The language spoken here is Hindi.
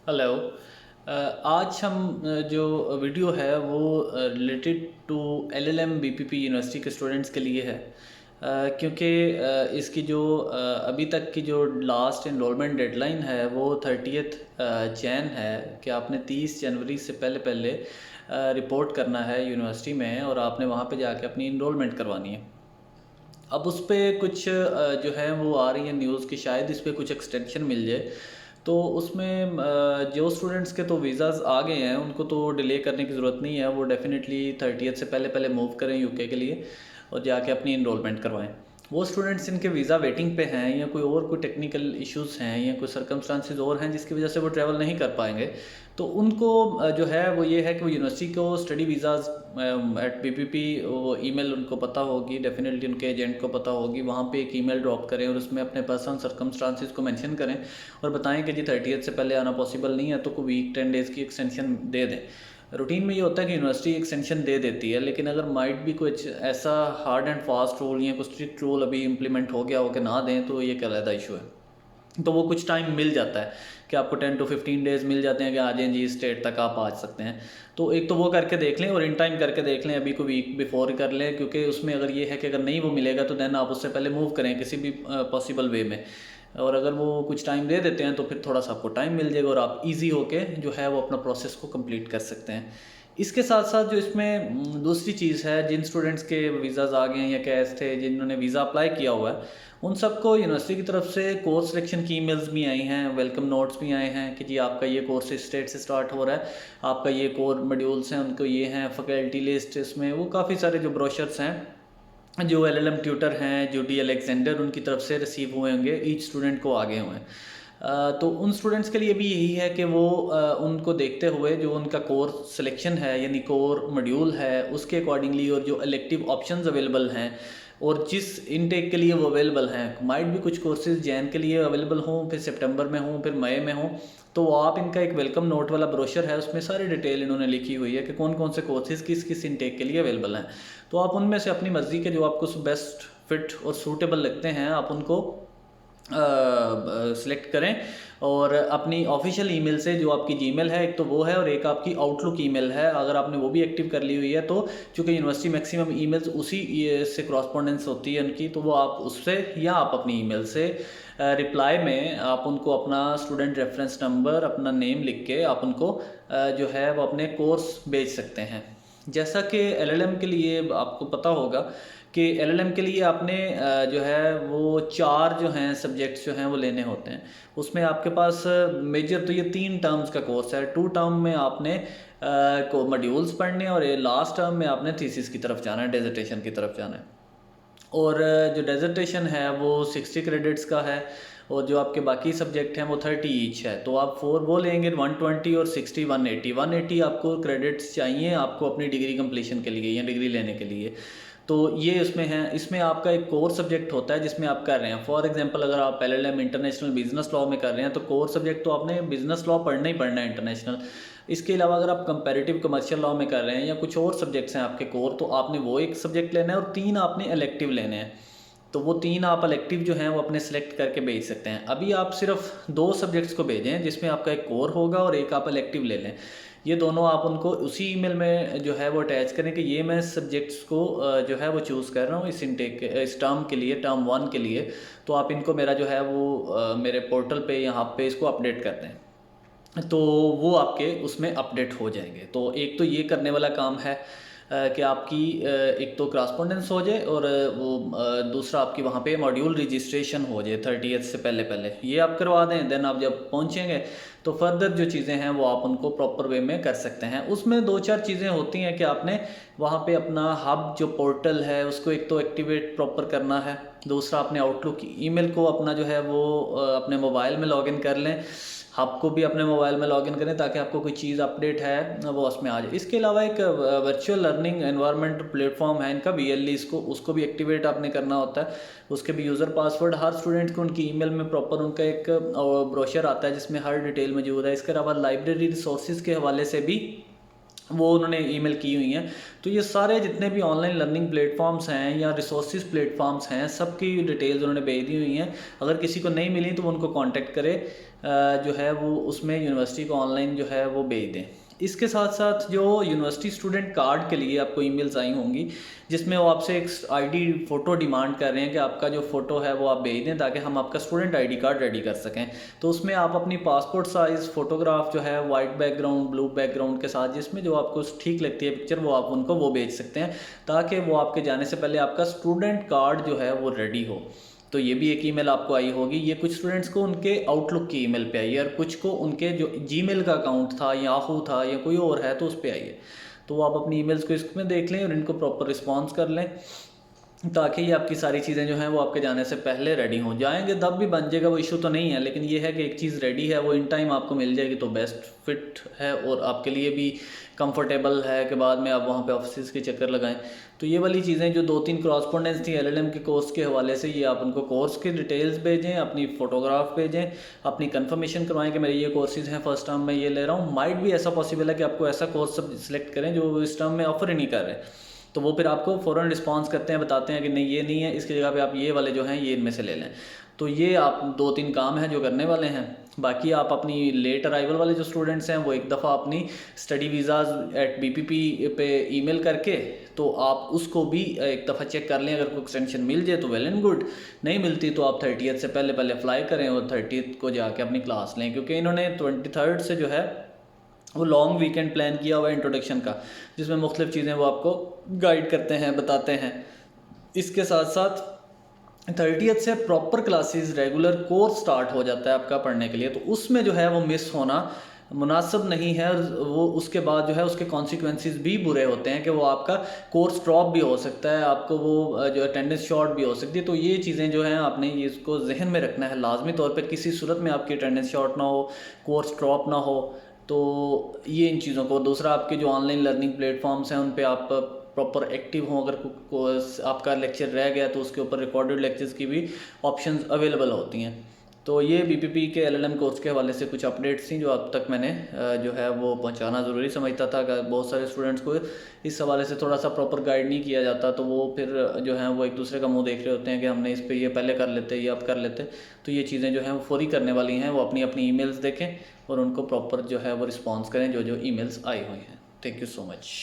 हेलो। आज हम जो वीडियो है वो related to LLM BPP university के स्टूडेंट्स के लिए है। क्योंकि इसकी जो अभी तक की जो लास्ट इनरोलमेंट डेडलाइन है वो 30th जैन है कि आपने 30 जनवरी से पहले पहले रिपोर्ट करना है यूनिवर्सिटी में और आपने वहाँ पे जाके अपनी इनरोलमेंट करवानी है। अब उस पे कुछ जो है वो आ रही है न्यूज़ कि शायद इस पे कुछ एक्सटेंशन मिल जाए। तो उसमें जो स्टूडेंट्स के तो वीज़ाज़ आ गए हैं उनको तो डिले करने की ज़रूरत नहीं है, वो डेफ़िनेटली 30th से पहले पहले मूव करें यूके के लिए और जाके अपनी इनरोलमेंट करवाएं। वो स्टूडेंट्स जिनके वीज़ा वेटिंग पे हैं या कोई टेक्निकल इश्यूज़ हैं या कोई सर्कमस्टांसिस और हैं जिसकी वजह से वो ट्रैवल नहीं कर पाएंगे, तो उनको जो है वो ये है कि वो यूनिवर्सिटी को स्टडी वीज़ाज़ एट बीपीपी वो ईमेल उनको पता होगी, डेफिनेटली उनके एजेंट को पता होगी, वहाँ पे एक ईमेल ड्रॉप करें और उसमें अपने पर्सनल सर्कमस्टांसिस को मेंशन करें और बताएं कि जी 30th से पहले आना पॉसिबल नहीं है तो कोई वीक 10 डेज़ की एक्सटेंशन दे दें। रूटीन में ये होता है कि यूनिवर्सिटी एक्सटेंशन दे देती है, लेकिन अगर माइट भी कुछ ऐसा हार्ड एंड फास्ट रूल या कुछ स्ट्रिक्ट रूल अभी इम्प्लीमेंट हो गया हो कि ना दें तो ये एक अलग इशू है। तो वो कुछ टाइम मिल जाता है कि आपको 10 to 15 डेज़ मिल जाते हैं कि आ जाएँ जी इस डेट तक आप आ सकते हैं। तो एक तो वो करके देख लें और इन टाइम करके देख लें, अभी को वीक बिफोर कर लें, क्योंकि उसमें अगर ये है कि अगर नहीं वो मिलेगा तो देन आप उससे पहले मूव करें किसी भी पॉसिबल वे में। और अगर वो कुछ टाइम दे देते हैं तो फिर थोड़ा सा आपको टाइम मिल जाएगा और आप ईज़ी होके जो है वो अपना प्रोसेस को कंप्लीट कर सकते हैं। इसके साथ साथ जो इसमें दूसरी चीज़ है, जिन स्टूडेंट्स के वीज़ाज़ आ गए हैं या कैश थे जिन्होंने वीज़ा अप्लाई किया हुआ है, उन सबको यूनिवर्सिटी की तरफ से कोर्स सिलेक्शन की ईमेल्स भी आई हैं, वेलकम नोट्स भी आए हैं कि जी आपका ये कोर्स इस डेट से स्टार्ट हो रहा है, आपका ये कोर मॉड्यूल्स हैं उनको ये हैं, फैकल्टी लिस्ट, इसमें वो काफ़ी सारे जो ब्रोशर्स हैं जो एलएलएम ट्यूटर हैं जो डी अलेक्जेंडर उनकी तरफ से रिसीव हुए होंगे, ईच स्टूडेंट को आगे हुए हैं। तो उन स्टूडेंट्स के लिए भी यही है कि वो उनको देखते हुए जो उनका कोर सिलेक्शन है यानी कोर मॉड्यूल है उसके अकॉर्डिंगली और जो इलेक्टिव ऑप्शंस अवेलेबल हैं और जिस इनटेक के लिए वो अवेलेबल हैं, माइट भी कुछ कोर्सेज जैन के लिए अवेलेबल हों, फिर सितंबर में हों, फिर मई में हों, तो आप इनका एक वेलकम नोट वाला ब्रोशर है उसमें सारी डिटेल इन्होंने लिखी हुई है कि कौन कौन से कोर्सेज किस किस इनटेक के लिए अवेलेबल हैं। तो आप उनमें से अपनी मर्ज़ी के जो आपको बेस्ट फिट और सूटेबल लगते हैं आप उनको सिलेक्ट करें और अपनी ऑफिशियल ईमेल से, जो आपकी जीमेल है एक तो वो है और एक आपकी आउटलुक ईमेल है, अगर आपने वो भी एक्टिव कर ली हुई है तो चूँकि यूनिवर्सिटी मैक्सिमम ईमेल्स उसी से क्रॉसपोंडेंस होती है उनकी, तो वो आप उससे या आप अपनी ईमेल से रिप्लाई में आप उनको अपना स्टूडेंट रेफरेंस नंबर, अपना नेम लिख के आप उनको जो है वो अपने कोर्स भेज सकते हैं। जैसा कि एलएलएम के लिए आपको पता होगा कि एलएलएम के लिए आपने जो है वो 4 जो हैं सब्जेक्ट्स जो हैं वो लेने होते हैं। उसमें आपके पास मेजर तो ये 3 टर्म्स का कोर्स है। 2 टर्म में आपने को मॉड्यूल्स पढ़ने और ये लास्ट टर्म में आपने थीसिस की तरफ जाना है, डिसर्टेशन की तरफ जाना है। और जो डिसर्टेशन है वो 60 क्रेडिट्स का है और जो आपके बाकी सब्जेक्ट हैं वो 30 ईच है। तो आप 4 वो लेंगे 120 और 60 180 आपको क्रेडिट्स चाहिए आपको अपनी डिग्री कंप्लीशन के लिए या डिग्री लेने के लिए। तो ये उसमें है, इसमें आपका एक कोर सब्जेक्ट होता है जिसमें आप कर रहे हैं। फॉर एग्जांपल अगर आप एलएलएम इंटरनेशनल बिजनेस लॉ में कर रहे हैं तो कोर सब्जेक्ट तो आपने बिजनेस लॉ पढ़ना ही पढ़ना है इंटरनेशनल। इसके अलावा अगर आप कंपैरेटिव कमर्शियल लॉ में कर रहे हैं या कुछ और सब्जेक्ट्स हैं आपके कोर, तो आपने वो एक सब्जेक्ट लेना है और 3 आपने इलेक्टिव लेने हैं। तो वो 3 आप इलेक्टिव जो हैं वो अपने सेलेक्ट करके भेज सकते हैं। अभी आप सिर्फ 2 सब्जेक्ट्स को भेजें जिसमें आपका एक कोर होगा और एक आप इलेक्टिव ले लें। ये दोनों आप उनको उसी ईमेल में जो है वो अटैच करें कि ये मैं सब्जेक्ट्स को जो है वो चूज़ कर रहा हूँ इस इनटेक इस टर्म के लिए, टर्म 1 के लिए। तो आप इनको मेरा जो है वो मेरे पोर्टल पे यहाँ पे इसको अपडेट कर दें, तो वो आपके उसमें अपडेट हो जाएंगे। तो एक तो ये करने वाला काम है कि आपकी एक तो क्रॉसपोंडेंस हो जाए और वो दूसरा आपकी वहाँ पे मॉड्यूल रजिस्ट्रेशन हो जाए 30th से पहले पहले, ये आप करवा दें। देन आप जब पहुँचेंगे तो फर्दर जो चीज़ें हैं वो आप उनको प्रॉपर वे में कर सकते हैं। उसमें 2-4 चीज़ें होती हैं कि आपने वहाँ पे अपना हब जो पोर्टल है उसको एक तो एक्टिवेट प्रॉपर करना है, दूसरा अपने आउटलुक ईमेल को अपना जो है वो अपने मोबाइल में लॉगिन कर लें, हब को भी अपने मोबाइल में लॉगिन करें ताकि आपको कोई चीज़ अपडेट है वो उसमें आ जाए। इसके अलावा एक वर्चुअल लर्निंग एनवायरनमेंट प्लेटफॉर्म है इनका VLE, इसको उसको भी एक्टिवेट आपने करना होता है। उसके भी यूज़र पासवर्ड हर स्टूडेंट को उनकी ईमेल में प्रॉपर उनका एक ब्रोशर आता है जिसमें हर डिटेल मौजूद है। इसके अलावा लाइब्रेरी रिसोर्सेज के हवाले से भी वो उन्होंने ईमेल की हुई हैं। तो ये सारे जितने भी ऑनलाइन लर्निंग प्लेटफॉर्म्स हैं या रिसोर्सेज प्लेटफॉर्म्स हैं, सबकी डिटेल्स उन्होंने भेज दी हुई हैं। अगर किसी को नहीं मिली तो वो उनको कांटेक्ट करे, जो है वो उसमें यूनिवर्सिटी को ऑनलाइन जो है वो भेज दें। इसके साथ साथ जो यूनिवर्सिटी स्टूडेंट कार्ड के लिए आपको ईमेल्स आई होंगी, जिसमें वो आपसे एक आईडी फ़ोटो डिमांड कर रहे हैं कि आपका जो फ़ोटो है वो आप भेज दें ताकि हम आपका स्टूडेंट आईडी कार्ड रेडी कर सकें। तो उसमें आप अपनी पासपोर्ट साइज़ फ़ोटोग्राफ जो है वाइट बैकग्राउंड ब्लू बैकग्राउंड के साथ, जिसमें जो आपको ठीक लगती है पिक्चर, वो आप उनको वो भेज सकते हैं ताकि वो आपके जाने से पहले आपका स्टूडेंट कार्ड जो है वो रेडी हो। तो ये भी एक ईमेल आपको आई होगी। ये कुछ स्टूडेंट्स को उनके आउटलुक की ईमेल पे आई है और कुछ को उनके जो जीमेल का अकाउंट था, याहू था या कोई और है तो उस पर आई है। तो आप अपनी ईमेल्स को इसमें देख लें और इनको प्रॉपर रिस्पॉन्स कर लें ताकि ये आपकी सारी चीज़ें जो हैं वो आपके जाने से पहले रेडी हो जाएंगे। तब भी बन जाएगा, वो इशू तो नहीं है, लेकिन ये है कि एक चीज़ रेडी है वो इन टाइम आपको मिल जाएगी तो बेस्ट फिट है और आपके लिए भी कंफर्टेबल है कि बाद में आप वहाँ पे ऑफिस के चक्कर लगाएं। तो ये वाली चीज़ें जो 2-3 क्रॉसपोंडेंस थी एलएलएम के कोर्स के हवाले से, ये आप उनको कोर्स के डिटेल्स भेजें, अपनी फ़ोटोग्राफ भेजें, अपनी कंफर्मेशन करवाएं कि मेरे ये कोर्सेज़ हैं, फर्स्ट टर्म में ये ले रहा हूँ। माइट भी ऐसा पॉसिबल है कि आपको ऐसा कोर्स सब सिलेक्ट करें जो इस टर्म में ऑफ़र ही नहीं कर रहे, तो वो फिर आपको फ़ौरन रिस्पॉन्स करते हैं, बताते हैं कि नहीं ये नहीं है, इसकी जगह पे आप ये वाले जो हैं ये इनमें से ले लें। तो ये आप 2-3 काम हैं जो करने वाले हैं। बाकी आप अपनी लेट अराइवल वाले जो स्टूडेंट्स हैं वो एक दफ़ा अपनी स्टडी वीज़ाज़ @bpp पे ईमेल करके तो आप उसको भी एक दफ़ा चेक कर लें। अगर कोई एक्सटेंशन मिल जाए तो वेल एंड गुड, नहीं मिलती तो आप 30th से पहले पहले अप्लाई करें और 30th को जाके अपनी क्लास लें, क्योंकि इन्होंने 23rd से जो है वो लॉन्ग वीकेंड प्लान किया हुआ है इंट्रोडक्शन का, जिसमें मुख्तलिफ़ चीज़ें वो आपको गाइड करते हैं, बताते हैं। इसके साथ साथ 30th से proper classes regular course start हो जाता है आपका पढ़ने के लिए, तो उसमें जो है वो मिस होना मुनासिब नहीं है। वो उसके बाद जो है उसके कॉन्सिक्वेंसेस भी बुरे होते हैं कि वो आपका कोर्स ड्रॉप भी हो सकता है, आपको वो जो अटेंडेंस शॉर्ट भी हो सकती है। तो ये चीज़ें जो हैं आपने ये इसको जहन में रखना है लाजमी तौर पर, किसी सूरत में आपकी अटेंडेंस शॉर्ट ना हो, कोर्स ड्रॉप ना हो। तो ये इन चीज़ों को, दूसरा आपके जो ऑनलाइन लर्निंग प्लेटफॉर्म्स हैं उन पे आप प्रॉपर एक्टिव हों। अगर आपका लेक्चर रह गया तो उसके ऊपर रिकॉर्डेड लेक्चर्स की भी ऑप्शंस अवेलेबल होती हैं। तो ये बीपीपी के एलएलएम कोर्स के हवाले से कुछ अपडेट्स थी जो अब तक मैंने जो है वो पहुंचाना ज़रूरी समझता था। अगर बहुत सारे स्टूडेंट्स को इस हवाले से थोड़ा सा प्रॉपर गाइड नहीं किया जाता तो वो फिर जो है वो एक दूसरे का मुंह देख रहे होते हैं कि हमने इस पे ये पहले कर लेते, ये अब कर लेते। तो ये चीज़ें जो हैं वो फौरी करने वाली हैं। वो अपनी अपनी ईमेल्स देखें और उनको प्रॉपर जो है वो रिस्पॉन्स करें जो जो ईमेल्स आई हुई हैं। Thank you so much.